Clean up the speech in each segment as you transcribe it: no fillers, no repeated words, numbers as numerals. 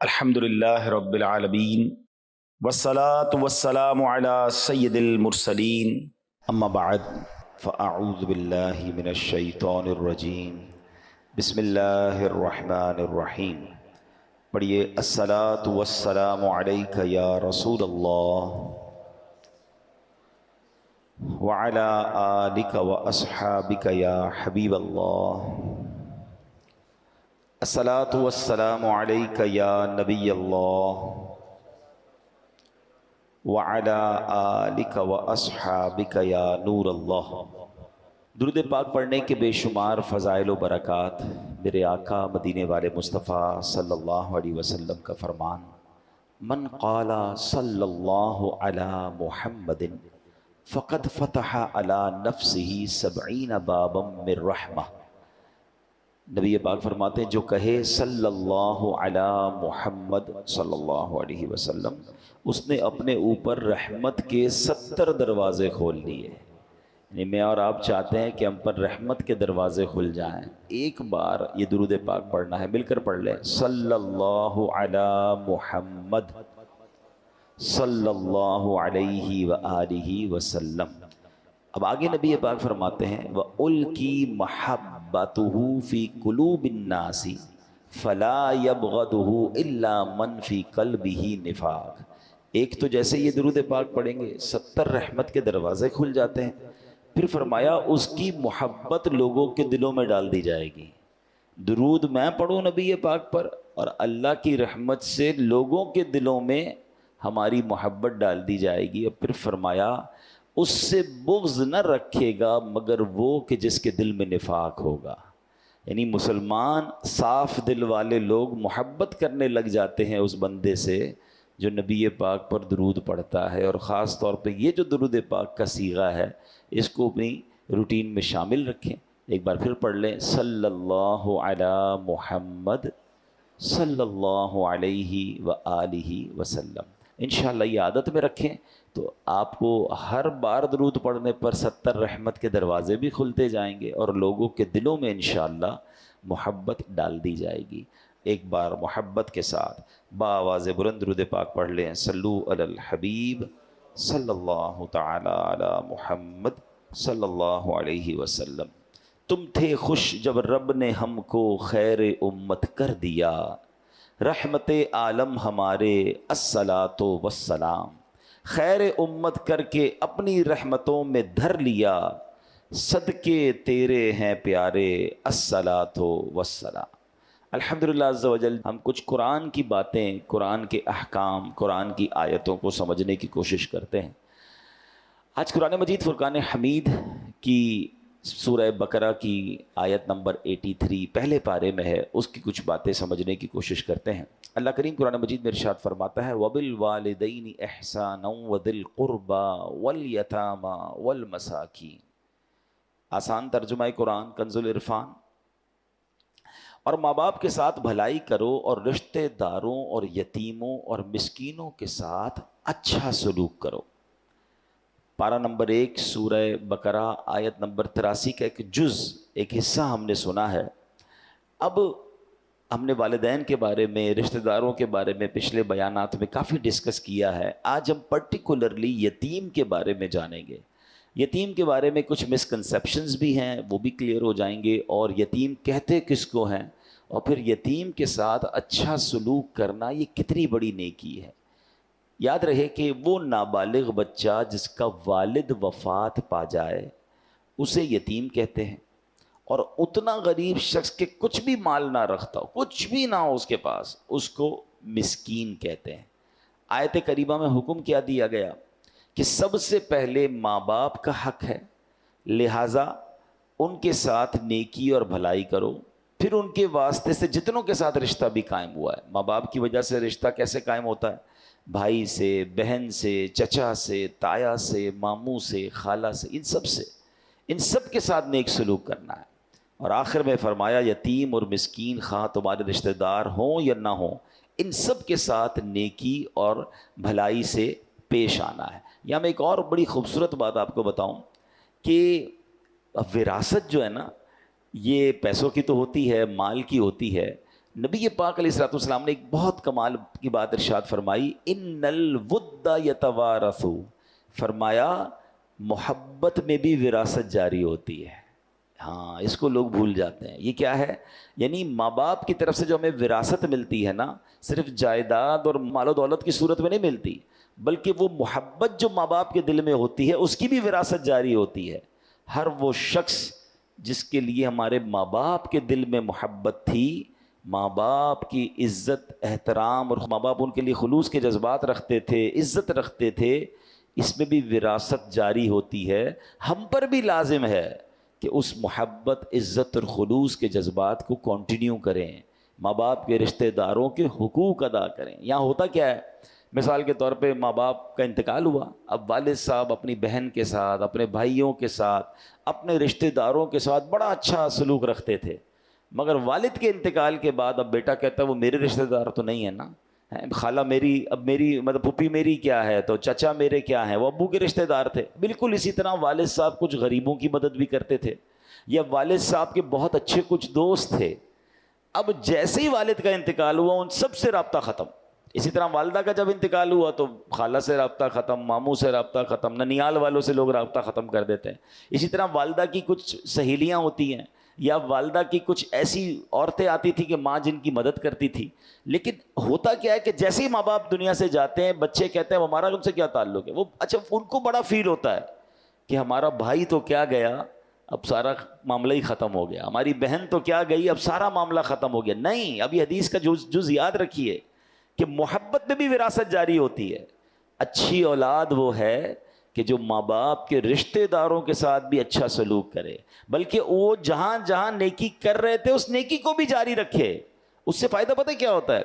الحمدللہ رب العالمین والصلاة والسلام علی سید المرسلین اما بعد فاعوذ باللہ من الشیطان الرجیم بسم اللہ الرحمن الرحیم۔ پڑھیے الصلاة والسلام علیک یا رسول اللہ وعلی آلک واصحابک یا حبیب اللہ۔ الصلاة والسلام علیک یا نبی اللہ وعلی آلک واصحابک یا نور اللہ۔ درود پاک پڑھنے کے بے شمار فضائل و برکات۔ میرے آقا مدینے والے مصطفیٰ صلی اللہ علیہ وسلم کا فرمان، من قال صلی اللہ علی محمد فقد فتح علی نفسہ 70 بابا من رحمہ۔ نبی پاک فرماتے ہیں جو کہے صلی اللہ علی محمد صلی اللہ علیہ وسلم، اس نے اپنے اوپر رحمت کے 70 دروازے کھول لیے۔ یعنی میں اور آپ چاہتے ہیں کہ ہم پر رحمت کے دروازے کھل جائیں، ایک بار یہ درود پاک پڑھنا ہے، مل کر پڑھ لیں، صلی اللہ علی محمد صلی اللہ علیہ وآلہ وسلم۔ اب آگے نبی پاک فرماتے ہیں وَأُلْقِي مَحَبَّتُهُ فِي قُلُوبِ النَّاسِ فَلَا يَبْغَضُهُ إِلَّا مَنْ فِي قَلْبِهِ نِفَاقٌ۔ ایک تو جیسے یہ درود پاک پڑھیں گے 70 رحمت کے دروازے کھل جاتے ہیں، پھر فرمایا اس کی محبت لوگوں کے دلوں میں ڈال دی جائے گی۔ درود میں پڑھوں نبی پاک پر اور اللہ کی رحمت سے لوگوں کے دلوں میں ہماری محبت ڈال دی جائے گی، اور پھر فرمایا اس سے بغض نہ رکھے گا مگر وہ کہ جس کے دل میں نفاق ہوگا۔ یعنی مسلمان صاف دل والے لوگ محبت کرنے لگ جاتے ہیں اس بندے سے جو نبی پاک پر درود پڑھتا ہے، اور خاص طور پہ یہ جو درود پاک کا صیغہ ہے اس کو اپنی روٹین میں شامل رکھیں۔ ایک بار پھر پڑھ لیں، صلی اللہ علی محمد صلی اللہ علیہ وآلہ وسلم۔ انشاءاللہ یہ عادت میں رکھیں تو آپ کو ہر بار درود پڑھنے پر 70 رحمت کے دروازے بھی کھلتے جائیں گے اور لوگوں کے دلوں میں انشاءاللہ محبت ڈال دی جائے گی۔ ایک بار محبت کے ساتھ بآواز بلند درود پاک پڑھ لیں، صلو علی الحبیب صلی اللہ تعالی علی محمد صلی اللہ علیہ وسلم۔ تم تھے خوش جب رب نے ہم کو خیر امت کر دیا، رحمت عالم ہمارے الصلاۃ والسلام، خیر امت کر کے اپنی رحمتوں میں دھر لیا، صدقے تیرے ہیں پیارے الصلاۃ والسلام۔ الحمدللہ عز و جل ہم کچھ قرآن کی باتیں، قرآن کے احکام، قرآن کی آیتوں کو سمجھنے کی کوشش کرتے ہیں۔ آج قرآن مجید فرقان حمید کی سورہ بقرہ کی آیت نمبر 83 پہلے پارے میں ہے، اس کی کچھ باتیں سمجھنے کی کوشش کرتے ہیں۔ اللہ کریم قرآن مجید میں ارشاد فرماتا ہے وَبِالْوَالِدَيْنِ إِحْسَانًا وَذِي الْقُرْبَى وَالْيَتَامَى وَالْمَسَاكِينِ۔ آسان ترجمہ قرآن کنز العرفان۔ اور ماں باپ کے ساتھ بھلائی کرو اور رشتہ داروں اور یتیموں اور مسکینوں کے ساتھ اچھا سلوک کرو۔ پارہ نمبر 1 سورہ بقرہ آیت نمبر 83 کا ایک جز، ایک حصہ ہم نے سنا ہے۔ اب ہم نے والدین کے بارے میں، رشتہ داروں کے بارے میں پچھلے بیانات میں کافی ڈسکس کیا ہے۔ آج ہم پرٹیکولرلی یتیم کے بارے میں جانیں گے۔ یتیم کے بارے میں کچھ مسکنسیپشنز بھی ہیں، وہ بھی کلیئر ہو جائیں گے، اور یتیم کہتے کس کو ہیں، اور پھر یتیم کے ساتھ اچھا سلوک کرنا یہ کتنی بڑی نیکی ہے۔ یاد رہے کہ وہ نابالغ بچہ جس کا والد وفات پا جائے اسے یتیم کہتے ہیں، اور اتنا غریب شخص کے کچھ بھی مال نہ رکھتا ہو، کچھ بھی نہ ہو اس کے پاس، اس کو مسکین کہتے ہیں۔ آیت کریمہ میں حکم کیا دیا گیا کہ سب سے پہلے ماں باپ کا حق ہے، لہٰذا ان کے ساتھ نیکی اور بھلائی کرو۔ پھر ان کے واسطے سے جتنوں کے ساتھ رشتہ بھی قائم ہوا ہے، ماں باپ کی وجہ سے رشتہ کیسے قائم ہوتا ہے؟ بھائی سے، بہن سے، چچا سے، تایا سے، ماموں سے، خالہ سے، ان سب کے ساتھ نیک سلوک کرنا ہے۔ اور آخر میں فرمایا یتیم اور مسکین خواہ تمہارے رشتہ دار ہوں یا نہ ہوں، ان سب کے ساتھ نیکی اور بھلائی سے پیش آنا ہے۔ یہاں میں ایک اور بڑی خوبصورت بات آپ کو بتاؤں کہ وراثت جو ہے نا، یہ پیسوں کی تو ہوتی ہے، مال کی ہوتی ہے، نبی پاک علیہ الصلوۃ والسلام نے ایک بہت کمال کی بات ارشاد فرمائی، ان الود یتوارث، فرمایا محبت میں بھی وراثت جاری ہوتی ہے۔ ہاں، اس کو لوگ بھول جاتے ہیں۔ یہ کیا ہے؟ یعنی ماں باپ کی طرف سے جو ہمیں وراثت ملتی ہے نا، صرف جائیداد اور مال و دولت کی صورت میں نہیں ملتی، بلکہ وہ محبت جو ماں باپ کے دل میں ہوتی ہے اس کی بھی وراثت جاری ہوتی ہے۔ ہر وہ شخص جس کے لیے ہمارے ماں باپ کے دل میں محبت تھی، ماں باپ کی عزت احترام، اور ماں باپ ان کے لیے خلوص کے جذبات رکھتے تھے، عزت رکھتے تھے، اس میں بھی وراثت جاری ہوتی ہے۔ ہم پر بھی لازم ہے کہ اس محبت، عزت اور خلوص کے جذبات کو کنٹینیو کریں، ماں باپ کے رشتہ داروں کے حقوق ادا کریں۔ یہاں ہوتا کیا ہے؟ مثال کے طور پہ ماں باپ کا انتقال ہوا، اب والد صاحب اپنی بہن کے ساتھ، اپنے بھائیوں کے ساتھ، اپنے رشتہ داروں کے ساتھ بڑا اچھا سلوک رکھتے تھے، مگر والد کے انتقال کے بعد اب بیٹا کہتا ہے وہ میرے رشتہ دار تو نہیں ہے نا، خالہ میری، اب میری مطلب پھوپھی میری کیا ہے، تو چچا میرے کیا ہیں، وہ ابو کے رشتہ دار تھے۔ بالکل اسی طرح والد صاحب کچھ غریبوں کی مدد بھی کرتے تھے، یا والد صاحب کے بہت اچھے کچھ دوست تھے، اب جیسے ہی والد کا انتقال ہوا ان سب سے رابطہ ختم۔ اسی طرح والدہ کا جب انتقال ہوا تو خالہ سے رابطہ ختم، ماموں سے رابطہ ختم، ننیال والوں سے لوگ رابطہ ختم کر دیتے ہیں۔ اسی طرح والدہ کی کچھ سہیلیاں ہوتی ہیں، یا والدہ کی کچھ ایسی عورتیں آتی تھی کہ ماں جن کی مدد کرتی تھی، لیکن ہوتا کیا ہے کہ جیسے ہی ماں باپ دنیا سے جاتے ہیں بچے کہتے ہیں ہمارا ان سے کیا تعلق ہے، وہ اچھا ان کو بڑا فیل ہوتا ہے کہ ہمارا بھائی تو کیا گیا، اب سارا معاملہ ہی ختم ہو گیا، ہماری بہن تو کیا گئی، اب سارا معاملہ ختم ہو گیا۔ نہیں، ابھی حدیث کا جز یاد رکھیے کہ محبت میں بھی وراثت جاری ہوتی ہے۔ اچھی اولاد وہ ہے کہ جو ماں باپ کے رشتہ داروں کے ساتھ بھی اچھا سلوک کرے، بلکہ وہ جہاں جہاں نیکی کر رہے تھے اس نیکی کو بھی جاری رکھے۔ اس سے فائدہ پتہ کیا ہوتا ہے؟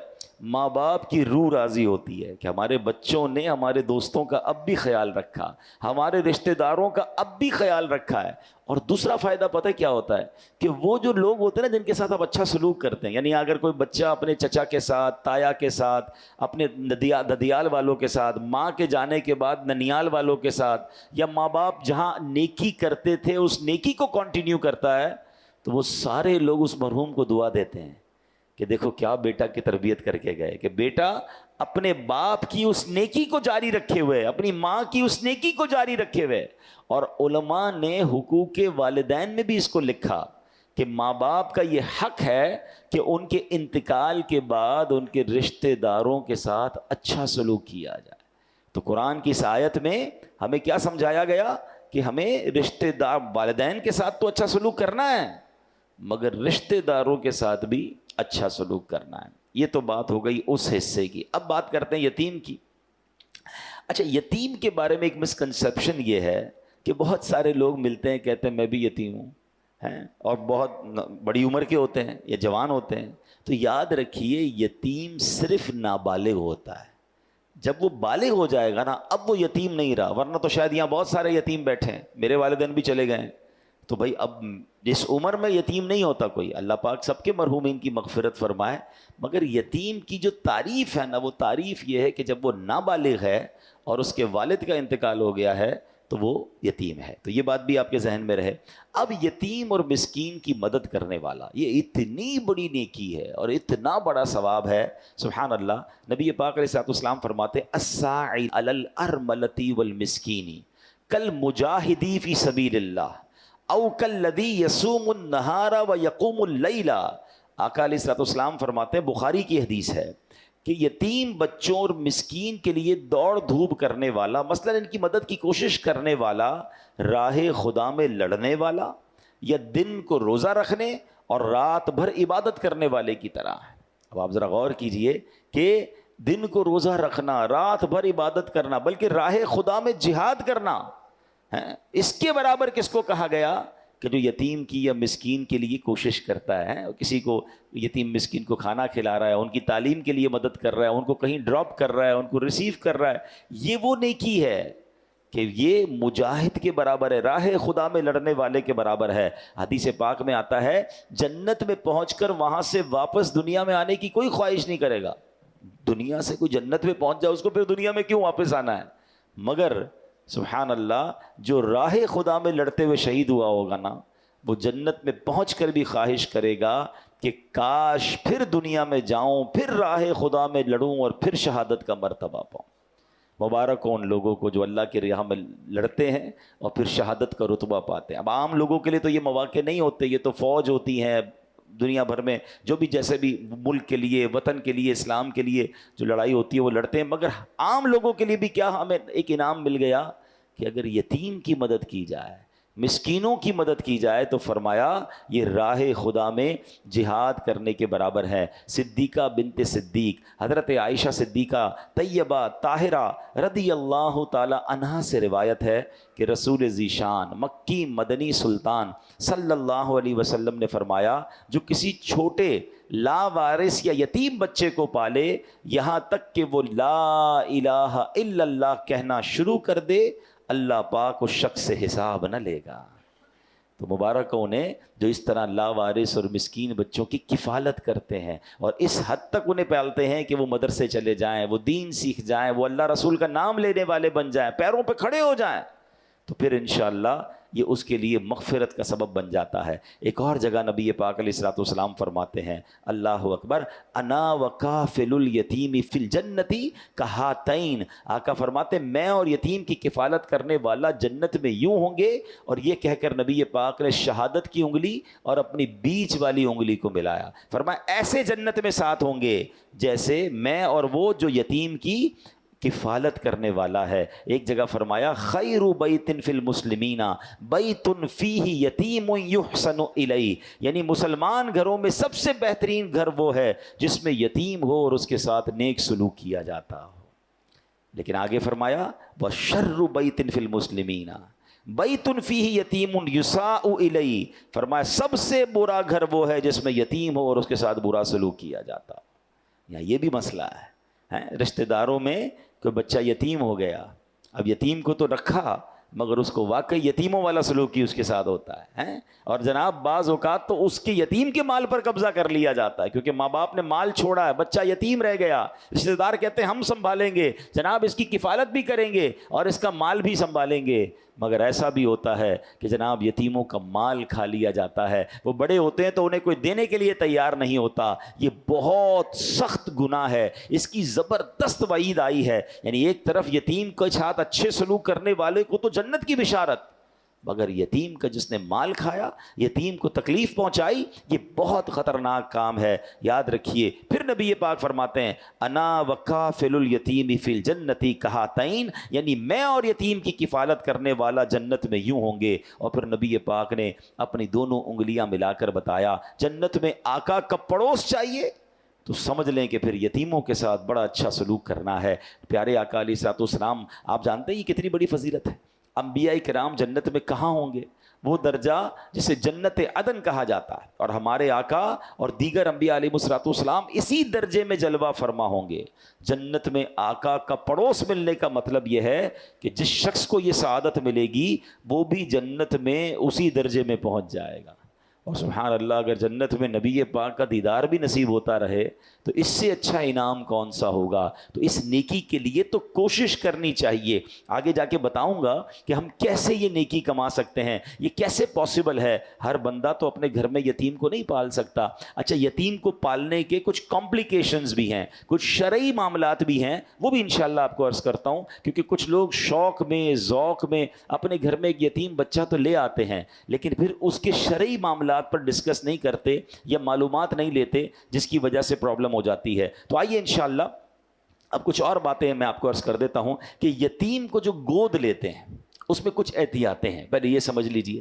ماں باپ کی روح راضی ہوتی ہے کہ ہمارے بچوں نے ہمارے دوستوں کا اب بھی خیال رکھا، ہمارے رشتہ داروں کا اب بھی خیال رکھا ہے۔ اور دوسرا فائدہ پتہ کیا ہوتا ہے؟ کہ وہ جو لوگ ہوتے ہیں نا جن کے ساتھ آپ اچھا سلوک کرتے ہیں، یعنی اگر کوئی بچہ اپنے چچا کے ساتھ، تایا کے ساتھ، اپنے ددیال والوں کے ساتھ، ماں کے جانے کے بعد ننیال والوں کے ساتھ، یا ماں باپ جہاں نیکی کرتے تھے اس نیکی کو کنٹینیو کرتا ہے، تو وہ سارے لوگ اس مرحوم کو دعا دیتے ہیں کہ دیکھو کیا بیٹا کی تربیت کر کے گئے، کہ بیٹا اپنے باپ کی اس نیکی کو جاری رکھے ہوئے، اپنی ماں کی اس نیکی کو جاری رکھے ہوئے۔ اور علماء نے حقوق والدین میں بھی اس کو لکھا کہ ماں باپ کا یہ حق ہے کہ ان کے انتقال کے بعد ان کے رشتہ داروں کے ساتھ اچھا سلوک کیا جائے۔ تو قرآن کی اس آیت میں ہمیں کیا سمجھایا گیا کہ ہمیں رشتہ دار، والدین کے ساتھ تو اچھا سلوک کرنا ہے، مگر رشتہ داروں کے ساتھ بھی اچھا سلوک کرنا ہے۔ یہ تو بات ہو گئی اس حصے کی۔ اب بات کرتے ہیں یتیم کی۔ اچھا، یتیم کے بارے میں ایک مسکنسیپشن یہ ہے کہ بہت سارے لوگ ملتے ہیں کہتے ہیں میں بھی یتیم ہوں، اور بہت بڑی عمر کے ہوتے ہیں یا جوان ہوتے ہیں۔ تو یاد رکھیے یتیم صرف نابالغ ہوتا ہے، جب وہ بالغ ہو جائے گا نا اب وہ یتیم نہیں رہا، ورنہ تو شاید یہاں بہت سارے یتیم بیٹھے ہیں، میرے والدین بھی چلے گئے ہیں، تو بھائی اب جس عمر میں یتیم نہیں ہوتا کوئی، اللہ پاک سب کے مرحومین کی مغفرت فرمائے، مگر یتیم کی جو تعریف ہے نا وہ تعریف یہ ہے کہ جب وہ نابالغ ہے اور اس کے والد کا انتقال ہو گیا ہے تو وہ یتیم ہے۔ تو یہ بات بھی آپ کے ذہن میں رہے۔ اب یتیم اور مسکین کی مدد کرنے والا یہ اتنی بڑی نیکی ہے اور اتنا بڑا ثواب ہے، سبحان اللہ۔ نبی پاک علیہ الصلوۃ والسلام فرماتے الساعی علی الارملۃ والمسکین کالمجاہدی فی سبیل اللہ او کالذی یصوم النہار ویقوم اللیل۔ آقا علیہ الصلوۃ والسلام فرماتے ہیں، بخاری کی حدیث ہے، کہ یتیم بچوں اور مسکین کے لیے دوڑ دھوپ کرنے والا، مثلا ان کی مدد کی کوشش کرنے والا، راہ خدا میں لڑنے والا، یا دن کو روزہ رکھنے اور رات بھر عبادت کرنے والے کی طرح ہے۔ اب آپ ذرا غور کیجئے کہ دن کو روزہ رکھنا، رات بھر عبادت کرنا، بلکہ راہ خدا میں جہاد کرنا، اس کے برابر کس کو کہا گیا؟ کہ جو یتیم کی یا مسکین کے لیے کوشش کرتا ہے، کسی کو یتیم مسکین کو کھانا کھلا رہا ہے، ان کی تعلیم کے لیے مدد کر رہا ہے، ان کو کہیں ڈراپ کر رہا ہے، ان کو ریسیو کر رہا ہے، یہ وہ نیکی ہے کہ یہ مجاہد کے برابر ہے، راہ خدا میں لڑنے والے کے برابر ہے۔ حدیث پاک میں آتا ہے جنت میں پہنچ کر وہاں سے واپس دنیا میں آنے کی کوئی خواہش نہیں کرے گا۔ دنیا سے کوئی جنت میں پہنچ جائے اس کو پھر دنیا میں کیوں واپس آنا ہے؟ مگر سبحان اللہ جو راہ خدا میں لڑتے ہوئے شہید ہوا ہوگا نا، وہ جنت میں پہنچ کر بھی خواہش کرے گا کہ کاش پھر دنیا میں جاؤں، پھر راہ خدا میں لڑوں اور پھر شہادت کا مرتبہ پاؤں۔ مبارک ہو ان لوگوں کو جو اللہ کی راہ میں لڑتے ہیں اور پھر شہادت کا رتبہ پاتے ہیں۔ اب عام لوگوں کے لیے تو یہ مواقع نہیں ہوتے، یہ تو فوج ہوتی ہیں دنیا بھر میں، جو بھی جیسے بھی ملک کے لیے، وطن کے لیے، اسلام کے لیے جو لڑائی ہوتی ہے وہ لڑتے ہیں، مگر عام لوگوں کے لیے بھی کیا ہمیں ایک انعام مل گیا کہ اگر یتیم کی مدد کی جائے، مسکینوں کی مدد کی جائے، تو فرمایا یہ راہ خدا میں جہاد کرنے کے برابر ہے۔ صدیقہ بنت صدیق، حضرت عائشہ صدیقہ طیبہ طاہرہ رضی اللہ تعالی عنہا سے روایت ہے کہ رسول ذیشان مکی مدنی سلطان صلی اللہ علیہ وسلم نے فرمایا جو کسی چھوٹے لاوارث یا یتیم بچے کو پالے یہاں تک کہ وہ لا الہ الا اللہ کہنا شروع کر دے، اللہ پاک اس شخص سے حساب نہ لے گا۔ تو مبارک انہیں جو اس طرح لاوارث اور مسکین بچوں کی کفالت کرتے ہیں اور اس حد تک انہیں پالتے ہیں کہ وہ مدرسے چلے جائیں، وہ دین سیکھ جائیں، وہ اللہ رسول کا نام لینے والے بن جائیں، پیروں پہ کھڑے ہو جائیں، تو پھر انشاءاللہ یہ اس کے لیے مغفرت کا سبب بن جاتا ہے۔ ایک اور جگہ نبی پاک علیہ الصلوۃ والسلام فرماتے ہیں، اللہ اکبر، انا وکافل الیتیم فی الجنت کہاتین، آقا فرماتے ہیں میں اور یتیم کی کفالت کرنے والا جنت میں یوں ہوں گے، اور یہ کہہ کر نبی پاک نے شہادت کی انگلی اور اپنی بیچ والی انگلی کو ملایا، فرمایا ایسے جنت میں ساتھ ہوں گے جیسے میں اور وہ جو یتیم کی کفالت کرنے والا ہے۔ ایک جگہ فرمایا خیر بیت فی المسلمین بیت فیہ یتیم یحسن الیہ، یعنی مسلمان گھروں میں سب سے بہترین گھر وہ ہے جس میں یتیم ہو اور اس کے ساتھ نیک سلوک کیا جاتا ہو۔ لیکن آگے فرمایا وشر بیت فی المسلمین بیت فیہ یتیم یساء الیہ، فرمایا سب سے برا گھر وہ ہے جس میں یتیم ہو اور اس کے ساتھ برا سلوک کیا جاتا ہو۔ یہاں یہ بھی مسئلہ ہے، رشتہ داروں میں کوئی بچہ یتیم ہو گیا، اب یتیم کو تو رکھا مگر اس کو واقعی یتیموں والا سلوک ہی اس کے ساتھ ہوتا ہے، اور جناب بعض اوقات تو اس کے یتیم کے مال پر قبضہ کر لیا جاتا ہے، کیونکہ ماں باپ نے مال چھوڑا ہے، بچہ یتیم رہ گیا، رشتہ دار کہتے ہیں ہم سنبھالیں گے جناب، اس کی کفالت بھی کریں گے اور اس کا مال بھی سنبھالیں گے، مگر ایسا بھی ہوتا ہے کہ جناب یتیموں کا مال کھا لیا جاتا ہے، وہ بڑے ہوتے ہیں تو انہیں کوئی دینے کے لیے تیار نہیں ہوتا۔ یہ بہت سخت گناہ ہے، اس کی زبردست وعید آئی ہے، یعنی ایک طرف یتیم کے ساتھ اچھے سلوک کرنے والے کو تو جنت کی بشارت، مگر یتیم کا جس نے مال کھایا، یتیم کو تکلیف پہنچائی، یہ بہت خطرناک کام ہے، یاد رکھیے۔ پھر نبی پاک فرماتے ہیں انا وکافل الیتیم فی الجنت کہاتین، یعنی میں اور یتیم کی کفالت کرنے والا جنت میں یوں ہوں گے، اور پھر نبی پاک نے اپنی دونوں انگلیاں ملا کر بتایا جنت میں آقا کا پڑوس چاہیے تو سمجھ لیں کہ پھر یتیموں کے ساتھ بڑا اچھا سلوک کرنا ہے۔ پیارے آقا علیہ الصلوۃ والسلام، آپ جانتے ہیں یہ کتنی بڑی فضیلت ہے، انبیاء کرام جنت میں کہاں ہوں گے؟ وہ درجہ جسے جنت عدن کہا جاتا ہے، اور ہمارے آقا اور دیگر انبیاء علیہ الصلوۃ والسلام اسی درجے میں جلوہ فرما ہوں گے۔ جنت میں آقا کا پڑوس ملنے کا مطلب یہ ہے کہ جس شخص کو یہ سعادت ملے گی وہ بھی جنت میں اسی درجے میں پہنچ جائے گا۔ اور سبحان اللہ، اگر جنت میں نبی پاک کا دیدار بھی نصیب ہوتا رہے تو اس سے اچھا انعام کون سا ہوگا؟ تو اس نیکی کے لیے تو کوشش کرنی چاہیے۔ آگے جا کے بتاؤں گا کہ ہم کیسے یہ نیکی کما سکتے ہیں، یہ کیسے پاسبل ہے۔ ہر بندہ تو اپنے گھر میں یتیم کو نہیں پال سکتا۔ اچھا، یتیم کو پالنے کے کچھ کمپلیکیشنز بھی ہیں، کچھ شرعی معاملات بھی ہیں، وہ بھی انشاءاللہ آپ کو عرض کرتا ہوں، کیونکہ کچھ لوگ شوق میں ذوق میں اپنے گھر میں ایک یتیم بچہ تو لے آتے ہیں لیکن پھر اس کے شرعی معاملات پر ڈسکس نہیں کرتے یا معلومات نہیں لیتے، جس کی وجہ سے پرابلم ہو جاتی ہے۔ تو آئیے انشاءاللہ اب کچھ اور باتیں میں آپ کو عرض کر دیتا ہوں کہ یتیم کو جو گود لیتے ہیں اس میں کچھ احتیاطیں ہیں۔ پہلے یہ سمجھ لیجئے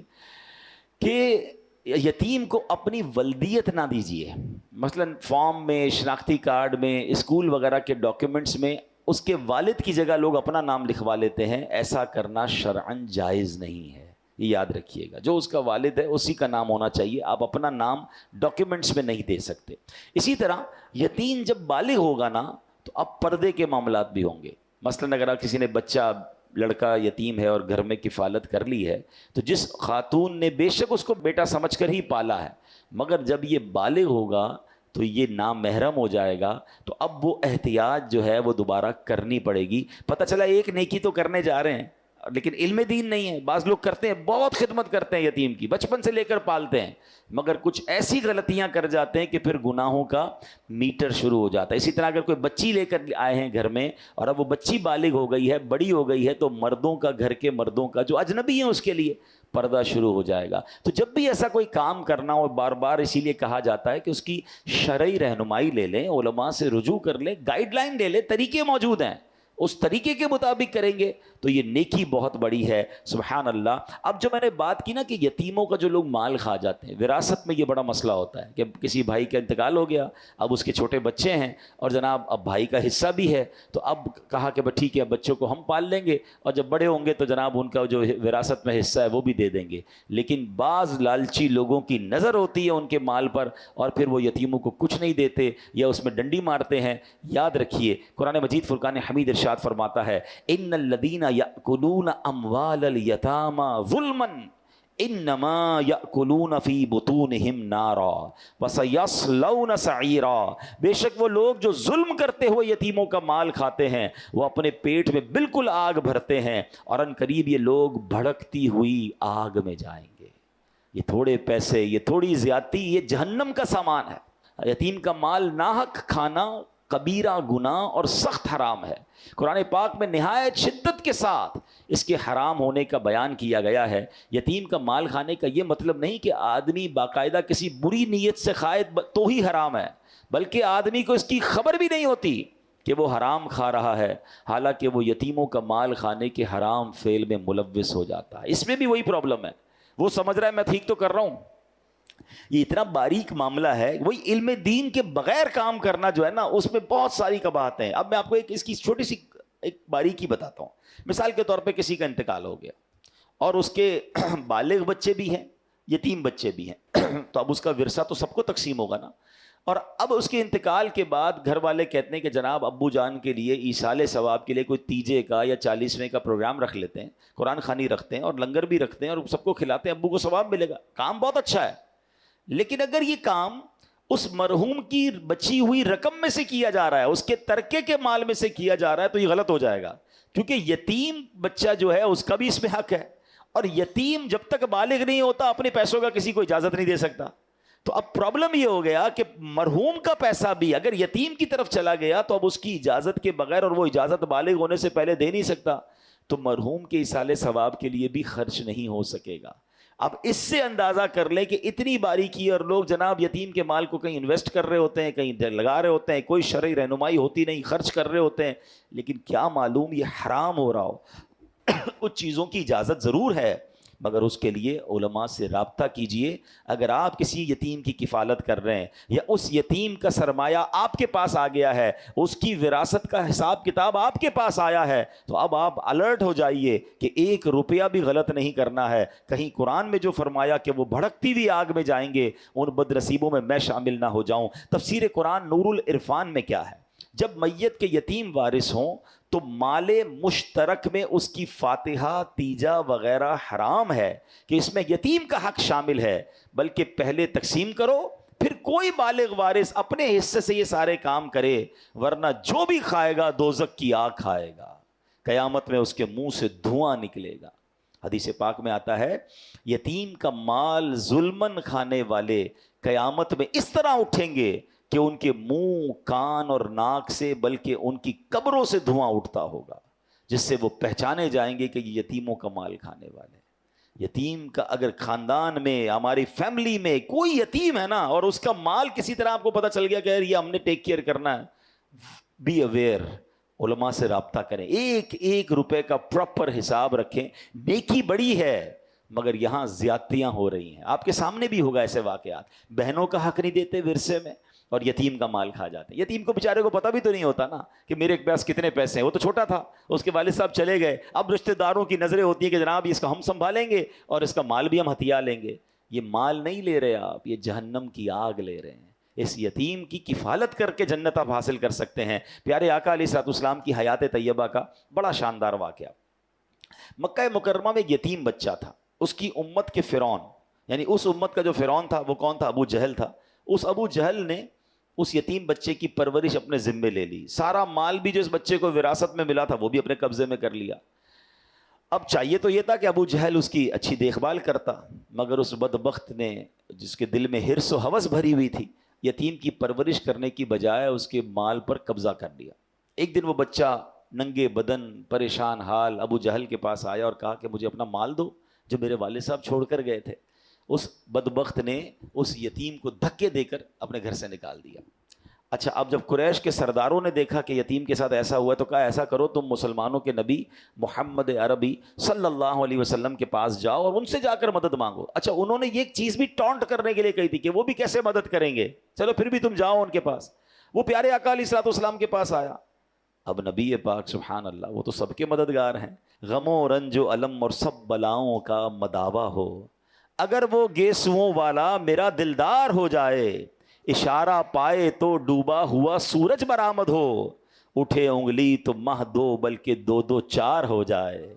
کہ یتیم کو اپنی ولدیت نہ دیجیے، مثلا فارم میں، شناختی کارڈ میں، اسکول وغیرہ کے ڈاکیومنٹس میں اس کے والد کی جگہ لوگ اپنا نام لکھوا لیتے ہیں، ایسا کرنا شرعاً جائز نہیں ہے، یہ یاد رکھیے گا۔ جو اس کا والد ہے اسی کا نام ہونا چاہیے، آپ اپنا نام ڈاکیومنٹس میں نہیں دے سکتے۔ اسی طرح یتیم جب بالغ ہوگا نا تو اب پردے کے معاملات بھی ہوں گے، مثلا اگر کسی نے بچہ لڑکا یتیم ہے اور گھر میں کفالت کر لی ہے تو جس خاتون نے بے شک اس کو بیٹا سمجھ کر ہی پالا ہے، مگر جب یہ بالغ ہوگا تو یہ نامحرم ہو جائے گا، تو اب وہ احتیاط جو ہے وہ دوبارہ کرنی پڑے گی۔ پتہ چلا ایک نیکی تو کرنے جا رہے ہیں، لیکن علم دین نہیں ہے. بعض لوگ کرتے ہیں, بہت خدمت کرتے ہیں یتیم کی, بچپن سے لے کر پالتے ہیں, مگر کچھ ایسی غلطیاں کر جاتے ہیں کہ پھر گناہوں کا میٹر شروع ہو جاتا ہے. اسی طرح اگر کوئی بچی لے کر آئے ہیں گھر میں اور اب وہ بچی بالغ ہو گئی ہے, بڑی ہو گئی ہے, تو مردوں کا, گھر کے مردوں کا جو اجنبی ہیں اس کے لیے پردہ شروع ہو جائے گا. تو جب بھی ایسا کوئی کام کرنا ہو, بار بار اسی لیے کہا جاتا ہے کہ اس کی شرعی رہنمائی لے لیں, علماء سے رجوع کر لیں, گائیڈ لائن لے لیں, طریقے موجود ہیں, اس طریقے کے مطابق کریں گے تو یہ نیکی بہت بڑی ہے. سبحان اللہ. اب جو میں نے بات کی نا کہ یتیموں کا جو لوگ مال کھا جاتے ہیں, وراثت میں یہ بڑا مسئلہ ہوتا ہے کہ کسی بھائی کا انتقال ہو گیا, اب اس کے چھوٹے بچے ہیں اور جناب اب بھائی کا حصہ بھی ہے, تو اب کہا کہ ٹھیک ہے بچوں کو ہم پال لیں گے اور جب بڑے ہوں گے تو جناب ان کا جو وراثت میں حصہ ہے وہ بھی دے دیں گے. لیکن بعض لالچی لوگوں کی نظر ہوتی ہے ان کے مال پر اور پھر وہ یتیموں کو کچھ نہیں دیتے یا اس میں ڈنڈی مارتے ہیں. یاد رکھیے قرآن مجید فرقان حمید ارشاد فرماتا ہے, ان الذین یأکلون اموال الیتامی ظلما انما یأکلون فی بطونہم نارا وسیصلون سعیرا. بے شک وہ لوگ جو ظلم کرتے ہوئے یتیموں کا مال کھاتے ہیں وہ اپنے پیٹ میں بالکل آگ بھرتے ہیں اور ان قریب یہ لوگ بھڑکتی ہوئی آگ میں جائیں گے. یہ تھوڑے پیسے, یہ تھوڑی زیادتی, یہ جہنم کا سامان ہے. یتیم کا مال ناحق کھانا کبیرہ گناہ اور سخت حرام ہے. قرآن پاک میں نہایت شدت کے ساتھ اس کے حرام ہونے کا بیان کیا گیا ہے. یتیم کا مال کھانے کا یہ مطلب نہیں کہ آدمی باقاعدہ کسی بری نیت سے کھائے تو ہی حرام ہے, بلکہ آدمی کو اس کی خبر بھی نہیں ہوتی کہ وہ حرام کھا رہا ہے, حالانکہ وہ یتیموں کا مال کھانے کے حرام فعل میں ملوث ہو جاتا ہے. اس میں بھی وہی پرابلم ہے, وہ سمجھ رہا ہے میں ٹھیک تو کر رہا ہوں. یہ اتنا باریک معاملہ ہے. وہی علم دین کے بغیر کام کرنا جو ہے نا, اس میں بہت ساری قباحتیں ہیں. اب میں آپ کو اس کی چھوٹی سی ایک باریکی بتاتا ہوں. مثال کے طور پہ کسی کا انتقال ہو گیا اور اس کے بالغ بچے بھی ہیں, یتیم بچے بھی ہیں, تو اب اس کا ورثہ تو سب کو تقسیم ہوگا نا. اور اب اس کے انتقال کے بعد گھر والے کہتے ہیں کہ جناب ابو جان کے لیے ایصال ثواب کے لیے کوئی تیجے کا یا 40ویں کا پروگرام رکھ لیتے ہیں, قرآن خوانی رکھتے ہیں اور لنگر بھی رکھتے ہیں اور سب کو کھلاتے ہیں, ابو کو ثواب ملے گا. کام بہت اچھا ہے, لیکن اگر یہ کام اس مرحوم کی بچی ہوئی رقم میں سے کیا جا رہا ہے, اس کے ترکے کے مال میں سے کیا جا رہا ہے, تو یہ غلط ہو جائے گا. کیونکہ یتیم بچہ جو ہے اس کا بھی اس میں حق ہے, اور یتیم جب تک بالغ نہیں ہوتا اپنے پیسوں کا کسی کو اجازت نہیں دے سکتا. تو اب پرابلم یہ ہو گیا کہ مرحوم کا پیسہ بھی اگر یتیم کی طرف چلا گیا تو اب اس کی اجازت کے بغیر, اور وہ اجازت بالغ ہونے سے پہلے دے نہیں سکتا, تو مرحوم کے ایصال ثواب کے لیے بھی خرچ نہیں ہو سکے گا. اب اس سے اندازہ کر لیں کہ اتنی باریکی, اور لوگ جناب یتیم کے مال کو کہیں انویسٹ کر رہے ہوتے ہیں, کہیں لگا رہے ہوتے ہیں, کوئی شرعی رہنمائی ہوتی نہیں, خرچ کر رہے ہوتے ہیں, لیکن کیا معلوم یہ حرام ہو رہا ہو. کچھ چیزوں کی اجازت ضرور ہے, مگر اس کے لیے علماء سے رابطہ کیجئے. اگر آپ کسی یتیم کی کفالت کر رہے ہیں یا اس یتیم کا سرمایہ آپ کے پاس آ گیا ہے, اس کی وراثت کا حساب کتاب آپ کے پاس آیا ہے, تو اب آپ الرٹ ہو جائیے کہ 1 روپیہ بھی غلط نہیں کرنا ہے. کہیں قرآن میں جو فرمایا کہ وہ بھڑکتی ہوئی آگ میں جائیں گے, ان بدنصیبوں میں میں شامل نہ ہو جاؤں. تفسیر قرآن نور العرفان میں کیا ہے, جب میت کے یتیم وارث ہوں تو مال مشترک میں اس کی فاتحہ تیجا وغیرہ حرام ہے کہ اس میں یتیم کا حق شامل ہے, بلکہ پہلے تقسیم کرو پھر کوئی بالغ وارث اپنے حصے سے یہ سارے کام کرے, ورنہ جو بھی کھائے گا دوزخ کی آگ کھائے گا, قیامت میں اس کے منہ سے دھواں نکلے گا. حدیث پاک میں آتا ہے یتیم کا مال ظلمن کھانے والے قیامت میں اس طرح اٹھیں گے کہ ان کے منہ, کان اور ناک سے بلکہ ان کی قبروں سے دھواں اٹھتا ہوگا, جس سے وہ پہچانے جائیں گے کہ یہ یتیموں کا مال کھانے والے. یتیم کا اگر خاندان میں, ہماری فیملی میں کوئی یتیم ہے نا, اور اس کا مال کسی طرح آپ کو پتہ چل گیا کہ یار یہ ہم نے ٹیک کیئر کرنا ہے, بی اویئر, علماء سے رابطہ کریں, 1 روپے کا پراپر حساب رکھیں. نیکی بڑی ہے مگر یہاں زیادتیاں ہو رہی ہیں. آپ کے سامنے بھی ہوگا ایسے واقعات, بہنوں کا حق نہیں دیتے ورثے میں اور یتیم کا مال کھا جاتے ہیں. یتیم کو بیچارے کو پتہ بھی تو نہیں ہوتا نا کہ میرے پاس کتنے پیسے ہیں, وہ تو چھوٹا تھا, اس کے والد صاحب چلے گئے, اب رشتہ داروں کی نظریں ہوتی ہیں کہ جناب اس کا ہم سنبھالیں گے اور اس کا مال بھی ہم ہتھیا لیں گے. یہ مال نہیں لے رہے آپ, یہ جہنم کی آگ لے رہے ہیں. اس یتیم کی کفالت کر کے جنت آپ حاصل کر سکتے ہیں. پیارے آقا علیہ الصلوۃ والسلام کی حیات طیبہ کا بڑا شاندار واقعہ. مکہ مکرمہ میں ایک یتیم بچہ تھا, اس کی امت کے فرعون, یعنی اس امت کا جو فرعون تھا وہ کون تھا؟ ابو جہل تھا. اس ابو جہل نے اس یتیم بچے کی پرورش اپنے ذمے لے لی, سارا مال بھی جو اس بچے کو وراثت میں ملا تھا وہ بھی اپنے قبضے میں کر لیا. اب چاہیے تو یہ تھا کہ ابو جہل اس کی اچھی دیکھ بھال کرتا، مگر اس بدبخت نے، جس کے دل میں حرص و ہوس بھری ہوئی تھی، یتیم کی پرورش کرنے کی بجائے اس کے مال پر قبضہ کر لیا۔ ایک دن وہ بچہ ننگے بدن پریشان حال ابو جہل کے پاس آیا اور کہا کہ مجھے اپنا مال دو جو میرے والد صاحب چھوڑ کر گئے تھے۔ اس بدبخت نے اس یتیم کو دھکے دے کر اپنے گھر سے نکال دیا۔ اچھا، اب جب قریش کے سرداروں نے دیکھا کہ یتیم کے ساتھ ایسا ہوا ہے تو کہا ایسا کرو، تم مسلمانوں کے نبی محمد عربی صلی اللہ علیہ وسلم کے پاس جاؤ اور ان سے جا کر مدد مانگو۔ اچھا، انہوں نے یہ چیز بھی ٹونٹ کرنے کے لیے کہی تھی کہ وہ بھی کیسے مدد کریں گے، چلو پھر بھی تم جاؤ ان کے پاس۔ وہ پیارے آقا علیہ الصلوۃ والسلام کے پاس آیا۔ اب نبی پاک سبحان اللہ، وہ تو سب کے مددگار ہیں، غم و رنج و علم اور سب بلاؤں کا مداوا ہو، اگر وہ گیسوؤں والا میرا دلدار ہو جائے، اشارہ پائے تو ڈوبا ہوا سورج برآمد ہو، اٹھے انگلی تو مہ دو بلکہ دو دو چار ہو جائے۔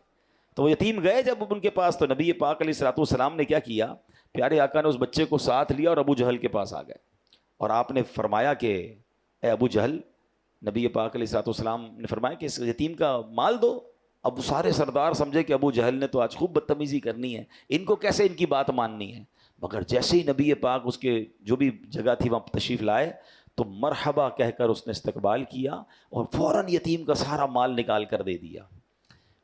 تو وہ یتیم گئے جب ان کے پاس، تو نبی پاک علیہ الصلوۃ والسلام نے کیا کیا، پیارے آقا نے اس بچے کو ساتھ لیا اور ابو جہل کے پاس آ گئے اور آپ نے فرمایا کہ اے ابو جہل، نبی پاک علیہ الصلوۃ والسلام نے فرمایا کہ اس یتیم کا مال دو۔ اب وہ سارے سردار سمجھے کہ ابو جہل نے تو آج خوب بدتمیزی کرنی ہے، ان کو کیسے ان کی بات ماننی ہے، مگر جیسے ہی نبی پاک اس کے جو بھی جگہ تھی وہاں تشریف لائے تو مرحبا کہہ کر اس نے استقبال کیا اور فوراً یتیم کا سارا مال نکال کر دے دیا۔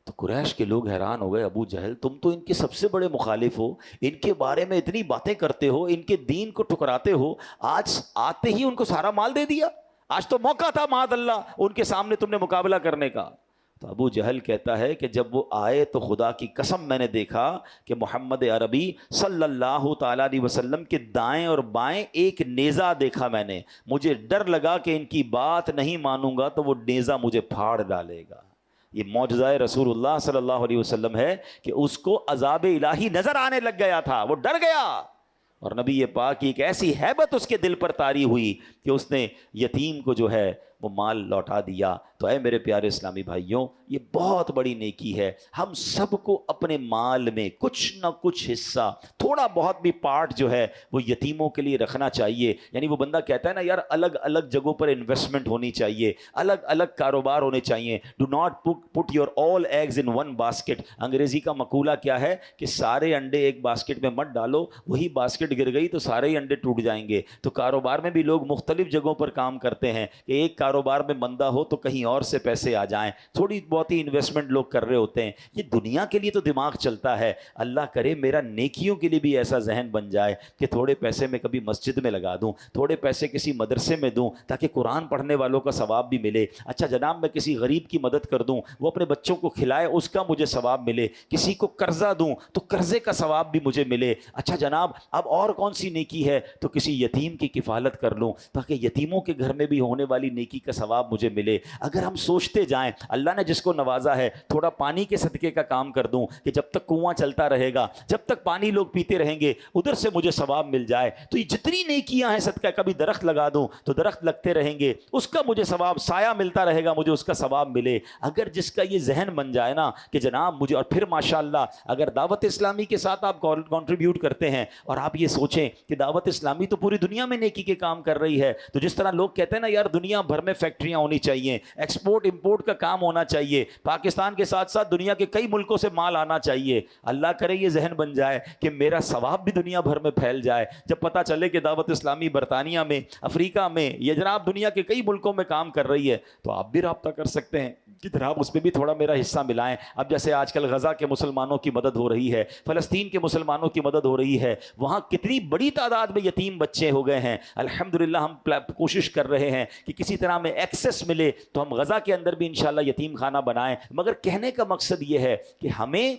تو قریش کے لوگ حیران ہو گئے، ابو جہل تم تو ان کے سب سے بڑے مخالف ہو، ان کے بارے میں اتنی باتیں کرتے ہو، ان کے دین کو ٹھکراتے ہو، آج آتے ہی ان کو سارا مال دے دیا، آج تو موقع تھا معاذ اللہ ان کے سامنے تم نے مقابلہ کرنے کا۔ تو ابو جہل کہتا ہے کہ جب وہ آئے تو خدا کی قسم میں نے دیکھا کہ محمد عربی صلی اللہ تعالیٰ علیہ وسلم کے دائیں اور بائیں ایک نیزہ دیکھا میں نے، مجھے ڈر لگا کہ ان کی بات نہیں مانوں گا تو وہ نیزہ مجھے پھاڑ ڈالے گا۔ یہ معجزہ رسول اللہ صلی اللہ علیہ وسلم ہے کہ اس کو عذاب الہی نظر آنے لگ گیا تھا، وہ ڈر گیا، اور نبی پاک کی ایک ایسی ہیبت اس کے دل پر طاری ہوئی کہ اس نے یتیم کو جو ہے وہ مال لوٹا دیا۔ تو اے میرے پیارے اسلامی بھائیوں، یہ بہت بڑی نیکی ہے، ہم سب کو اپنے مال میں کچھ نہ کچھ حصہ، تھوڑا بہت بھی پارٹ جو ہے وہ یتیموں کے لیے رکھنا چاہیے۔ یعنی وہ بندہ کہتا ہے نا یار الگ الگ جگہوں پر انویسٹمنٹ ہونی چاہیے، الگ الگ کاروبار ہونے چاہیے۔ Do not put your all eggs in one basket. انگریزی کا مقولہ کیا ہے کہ سارے انڈے ایک باسکٹ میں مت ڈالو، وہی باسکٹ گر گئی تو سارے ہی انڈے ٹوٹ جائیں گے۔ تو کاروبار میں بھی لوگ مختلف جگہوں پر کام کرتے ہیں کہ ایک کاروبار میں مندہ ہو تو کہیں اور سے پیسے آ جائیں، تھوڑی بہت ہی انویسٹمنٹ لوگ کر رہے ہوتے ہیں۔ یہ دنیا کے لیے تو دماغ چلتا ہے، اللہ کرے میرا نیکیوں کے لیے بھی ایسا ذہن بن جائے کہ تھوڑے پیسے میں کبھی مسجد میں لگا دوں، تھوڑے پیسے کسی مدرسے میں دوں تاکہ قرآن پڑھنے والوں کا ثواب بھی ملے۔ اچھا جناب میں کسی غریب کی مدد کر دوں، وہ اپنے بچوں کو کھلائے، اس کا مجھے ثواب ملے۔ کسی کو قرضہ دوں تو قرضے کا ثواب بھی مجھے ملے۔ اچھا جناب اب اور کون سی نیکی ہے، تو کسی یتیم کی کفالت کر لوں تاکہ یتیموں کے گھر میں بھی ہونے والی نیکی کا ثواب مجھے ملے۔ اگر ہم سوچتے جائیں اللہ نے جس کو نوازا ہے، تھوڑا پانی کے صدقے کا کام کر دوں کہ جب تک کنواں چلتا رہے گا، جب تک پانی لوگ پیتے رہیں گے، ادھر سے مجھے ثواب مل جائے، تو یہ جتنی نیکیاں ہیں صدقہ، کبھی درخت لگا دوں تو درخت لگتے رہیں گے، اس کا مجھے ثواب، سایہ ملتا رہے گا مجھے اس کا ثواب ملے۔ اگر جس کا یہ ذہن بن جائے نا کہ جناب مجھے، اور پھر ماشاءاللہ اگر دعوت اسلامی کے ساتھ آپ کنٹریبیوٹ کرتے ہیں اور آپ یہ سوچیں کہ دعوت اسلامی تو پوری دنیا میں نیکی کے کام کر رہی ہے، تو جس طرح لوگ کہتے ہیں نا یار دنیا بھر میں فیکٹریاں ہونی چاہیے، ایکسپورٹ امپورٹ کا کام ہونا چاہیے، پاکستان کے ساتھ ساتھ دنیا کے کئی ملکوں سے مال آنا چاہیے، اللہ کرے یہ ذہن بن جائے کہ میرا ثواب بھی دنیا بھر میں پھیل جائے۔ جب پتہ چلے کہ دعوت اسلامی برطانیہ میں، افریقہ میں، یہ جناب دنیا کے کئی ملکوں میں کام کر رہی ہے، تو آپ بھی رابطہ کر سکتے ہیں کہ جناب اس پہ بھی تھوڑا میرا حصہ ملائیں۔ اب جیسے آج کل غزہ کے مسلمانوں کی مدد ہو رہی ہے، فلسطین کے مسلمانوں کی مدد ہو رہی ہے، وہاں کتنی بڑی تعداد میں یتیم بچے ہو گئے ہیں، الحمدللہ ہم کوشش کر رہے ہیں کہ کسی طرح میں ایکسس ملے تو ہم غزہ کے اندر بھی انشاءاللہ یتیم خانہ بنائیں۔ مگر کہنے کا مقصد یہ ہے کہ ہمیں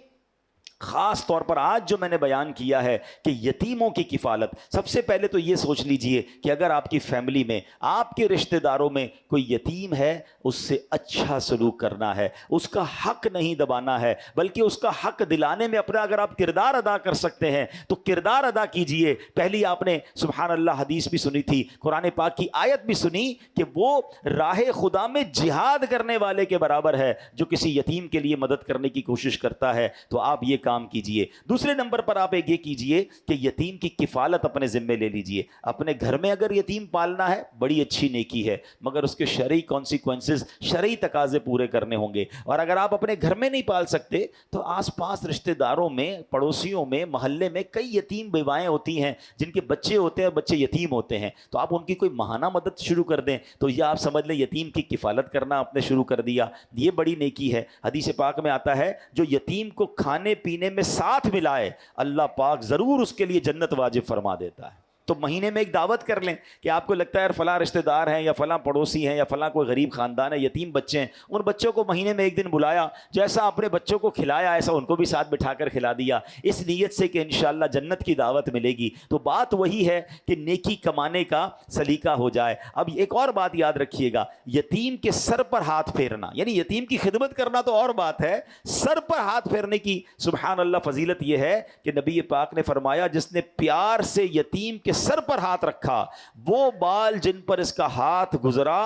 خاص طور پر آج جو میں نے بیان کیا ہے کہ یتیموں کی کفالت، سب سے پہلے تو یہ سوچ لیجئے کہ اگر آپ کی فیملی میں، آپ کے رشتہ داروں میں کوئی یتیم ہے، اس سے اچھا سلوک کرنا ہے، اس کا حق نہیں دبانا ہے، بلکہ اس کا حق دلانے میں اپنا اگر آپ کردار ادا کر سکتے ہیں تو کردار ادا کیجئے۔ پہلی آپ نے سبحان اللہ حدیث بھی سنی تھی، قرآن پاک کی آیت بھی سنی کہ وہ راہ خدا میں جہاد کرنے والے کے برابر ہے جو کسی یتیم کے لیے مدد کرنے کی کوشش کرتا ہے۔ تو آپ یہ کام کیجئے۔ دوسرے نمبر پر آپ ایک یہ کیجئے کہ یتیم کی کفالت اپنے ذمے لے لیجئے۔ اپنے گھر میں اگر یتیم پالنا ہے بڑی اچھی نیکی ہے، مگر اس کے شرعی کانسیکوینسز، شرعی تقاضے پورے کرنے ہوں گے۔ اور اگر آپ اپنے گھر میں نہیں پال سکتے تو آس پاس رشتہ داروں میں، پڑوسیوں میں، محلے میں کئی یتیم بیوائیں ہوتی ہیں جن کے بچے ہوتے ہیں، بچے یتیم ہوتے ہیں، تو آپ ان کی کوئی ماہانہ مدد شروع کر دیں تو یہ آپ سمجھ لیں یتیم کی کفالت کرنا آپ نے شروع کر دیا، یہ بڑی نیکی ہے۔ حدیث پاک میں آتا ہے جو یتیم کو کھانے پینے میں ساتھ ملائے اللہ پاک ضرور اس کے لیے جنت واجب فرما دیتا ہے۔ تو مہینے میں ایک دعوت کر لیں کہ آپ کو لگتا ہے یار فلاں رشتہ دار ہیں یا فلاں پڑوسی ہیں یا فلاں کوئی غریب خاندان ہے، یتیم بچے ہیں، ان بچوں کو مہینے میں ایک دن بلایا، جیسا اپنے بچوں کو کھلایا ایسا ان کو بھی ساتھ بٹھا کر کھلا دیا، اس نیت سے کہ انشاءاللہ جنت کی دعوت ملے گی۔ تو بات وہی ہے کہ نیکی کمانے کا سلیقہ ہو جائے۔ اب ایک اور بات یاد رکھیے گا، یتیم کے سر پر ہاتھ پھیرنا، یعنی یتیم کی خدمت کرنا تو اور بات ہے، سر پر ہاتھ پھیرنے کی سبحان اللہ فضیلت یہ ہے کہ نبی پاک نے فرمایا جس نے پیار سے یتیم کے سر پر ہاتھ رکھا، وہ بال جن پر اس کا ہاتھ گزرا،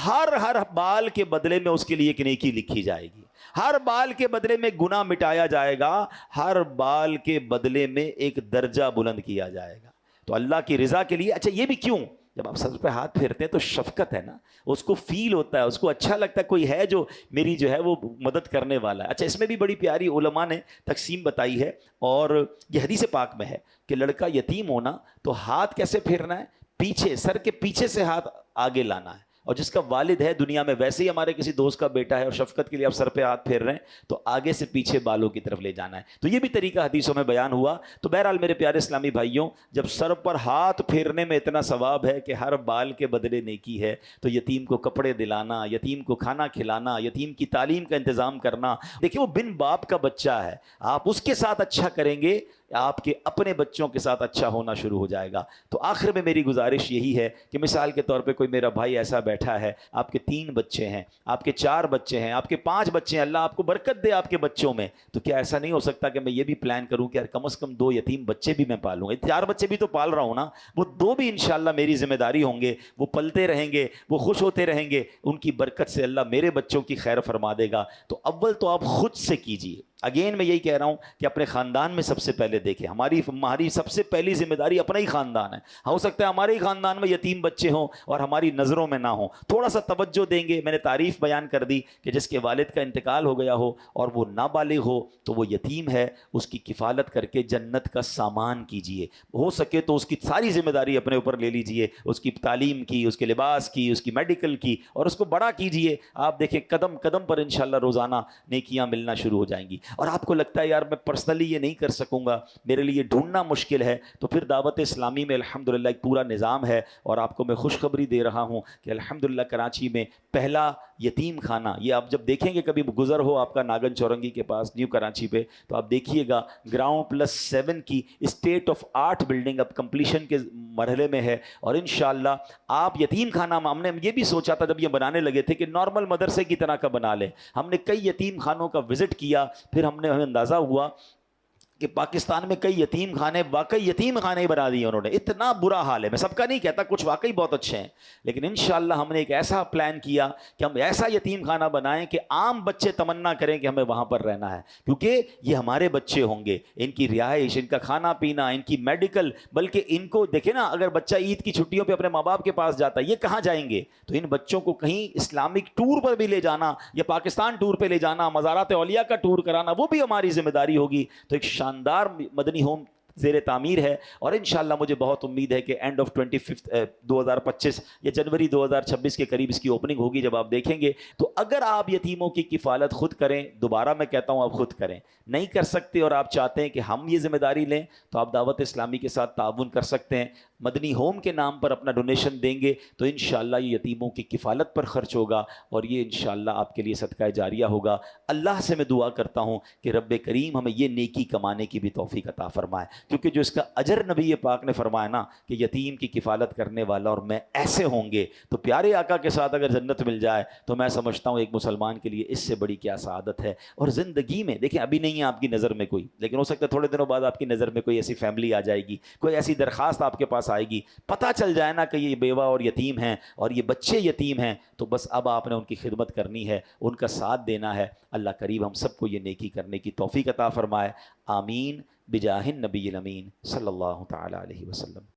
ہر بال کے بدلے میں اس کے لیے ایک نیکی لکھی جائے گی، ہر بال کے بدلے میں گناہ مٹایا جائے گا، ہر بال کے بدلے میں ایک درجہ بلند کیا جائے گا۔ تو اللہ کی رضا کے لیے، اچھا یہ بھی کیوں، جب آپ سر پہ ہاتھ پھیرتے ہیں تو شفقت ہے نا، اس کو فیل ہوتا ہے، اس کو اچھا لگتا ہے کوئی ہے جو میری جو ہے وہ مدد کرنے والا ہے۔ اچھا اس میں بھی بڑی پیاری علماء نے تقسیم بتائی ہے، اور یہ حدیث پاک میں ہے کہ لڑکا یتیم ہونا تو ہاتھ کیسے پھیرنا ہے، پیچھے، سر کے پیچھے سے ہاتھ آگے لانا ہے، اور جس کا والد ہے دنیا میں، ویسے ہی ہمارے کسی دوست کا بیٹا ہے اور شفقت کے لیے آپ سر پہ ہاتھ پھیر رہے ہیں تو آگے سے پیچھے بالوں کی طرف لے جانا ہے۔ تو یہ بھی طریقہ حدیثوں میں بیان ہوا۔ تو بہرحال میرے پیارے اسلامی بھائیوں، جب سر پر ہاتھ پھیرنے میں اتنا ثواب ہے کہ ہر بال کے بدلے نیکی ہے، تو یتیم کو کپڑے دلانا، یتیم کو کھانا کھلانا، یتیم کی تعلیم کا انتظام کرنا، دیکھیں وہ بن باپ کا بچہ ہے، آپ اس کے ساتھ اچھا کریں گے، آپ کے اپنے بچوں کے ساتھ اچھا ہونا شروع ہو جائے گا۔ تو آخر میں میری گزارش یہی ہے کہ مثال کے طور پہ کوئی میرا بھائی ایسا بیٹھا ہے، آپ کے 3 بچے ہیں، آپ کے 4 بچے ہیں، آپ کے 5 بچے ہیں، اللہ آپ کو برکت دے آپ کے بچوں میں، تو کیا ایسا نہیں ہو سکتا کہ میں یہ بھی پلان کروں کہ یار کم از کم 2 یتیم بچے بھی میں پالوں؟ 4 بچے بھی تو پال رہا ہوں نا، وہ 2 بھی انشاءاللہ میری ذمہ داری ہوں گے، وہ پلتے رہیں گے، وہ خوش ہوتے رہیں گے، ان کی برکت سے اللہ میرے بچوں کی خیر فرما دے گا۔ تو اول تو آپ خود سے کیجیے۔ اگین میں یہی کہہ رہا ہوں کہ اپنے خاندان میں سب سے پہلے دیکھیں، ہماری سب سے پہلی ذمہ داری اپنا ہی خاندان ہے۔ ہو سکتا ہے ہمارے ہی خاندان میں یتیم بچے ہوں اور ہماری نظروں میں نہ ہوں، تھوڑا سا توجہ دیں گے۔ میں نے تعریف بیان کر دی کہ جس کے والد کا انتقال ہو گیا ہو اور وہ نابالغ ہو تو وہ یتیم ہے، اس کی کفالت کر کے جنت کا سامان کیجئے، ہو سکے تو اس کی ساری ذمہ داری اپنے اوپر لے لیجئے، اس کی تعلیم کی، اس کے لباس کی، اس کی میڈیکل کی، اور اس کو بڑا کیجئے۔ آپ دیکھیں قدم قدم پر انشاءاللہ روزانہ نیکیاں ملنا شروع ہو جائیں گی۔ اور آپ کو لگتا ہے یار میں پرسنلی یہ نہیں کر سکوں گا، میرے لیے ڈھونڈنا مشکل ہے، تو پھر دعوت اسلامی میں الحمدللہ ایک پورا نظام ہے، اور آپ کو میں خوشخبری دے رہا ہوں کہ الحمدللہ کراچی میں پہلا یتیم خانہ، یہ آپ جب دیکھیں گے کبھی گزر ہو آپ کا ناگن چورنگی کے پاس نیو کراچی پہ، تو آپ دیکھیے گا گراؤنڈ+7 کی اسٹیٹ آف آرٹ بلڈنگ اب کمپلیشن کے مرحلے میں ہے، اور انشاءاللہ آپ یتیم خانہ، ہم نے یہ بھی سوچا تھا جب یہ بنانے لگے تھے کہ نارمل مدرسے کی طرح کا بنا لیں، ہم نے کئی یتیم خانوں کا وزٹ کیا، پھر ہمیں اندازہ ہوا کہ پاکستان میں کئی یتیم خانے، واقعی یتیم خانے بنا دیے انہوں نے، اتنا برا حال ہے۔ میں سب کا نہیں کہتا، کچھ واقعی بہت اچھے ہیں، لیکن انشاءاللہ ہم نے ایک ایسا پلان کیا کہ ہم ایسا یتیم خانہ بنائیں کہ عام بچے تمنا کریں کہ ہمیں وہاں پر رہنا ہے، کیونکہ یہ ہمارے بچے ہوں گے، ان کی رہائش، ان کا کھانا پینا، ان کی میڈیکل، بلکہ ان کو دیکھیں نا، اگر بچہ عید کی چھٹیوں پہ اپنے ماں باپ کے پاس جاتا ہے، یہ کہاں جائیں گے؟ تو ان بچوں کو کہیں اسلامک ٹور پر بھی لے جانا، یا پاکستان ٹور پہ لے جانا، مزارات اولیاء کا ٹور کرانا، وہ بھی ہماری ذمہ داری ہوگی۔ تو ایک شاندار مدنی ہوم زیر تعمیر ہے، اور انشاءاللہ مجھے بہت امید ہے کہ اینڈ آف 2025 یا جنوری 2026 کے قریب اس کی اوپننگ ہوگی۔ جب آپ دیکھیں گے تو اگر آپ یتیموں کی کفالت خود کریں، دوبارہ میں کہتا ہوں آپ خود کریں، نہیں کر سکتے اور آپ چاہتے ہیں کہ ہم یہ ذمہ داری لیں، تو آپ دعوت اسلامی کے ساتھ تعاون کر سکتے ہیں، مدنی ہوم کے نام پر اپنا ڈونیشن دیں گے تو انشاءاللہ یہ یتیموں کی کفالت پر خرچ ہوگا، اور یہ انشاءاللہ آپ کے لیے صدقہ جاریہ ہوگا۔ اللہ سے میں دعا کرتا ہوں کہ رب کریم ہمیں یہ نیکی کمانے کی بھی توفیق عطا فرمائے، کیونکہ جو اس کا اجر نبی پاک نے فرمایا نا کہ یتیم کی کفالت کرنے والا اور میں ایسے ہوں گے، تو پیارے آقا کے ساتھ اگر جنت مل جائے تو میں سمجھتا ہوں ایک مسلمان کے لیے اس سے بڑی کیا سعادت ہے۔ اور زندگی میں دیکھیں ابھی نہیں ہے آپ کی نظر میں کوئی، لیکن ہو سکتا ہے تھوڑے دنوں بعد آپ کی نظر میں کوئی ایسی فیملی آ جائے گی، کوئی ایسی درخواست آپ کے پاس پاس آئے گی، پتہ چل جائے نا کہ یہ بیوہ اور یتیم ہیں اور یہ بچے یتیم ہیں، تو بس اب آپ نے ان کی خدمت کرنی ہے، ان کا ساتھ دینا ہے۔ اللہ کریم ہم سب کو یہ نیکی کرنے کی توفیق عطا فرمائے، آمین بجاہ النبی الامین صلی اللہ تعالی علیہ وسلم۔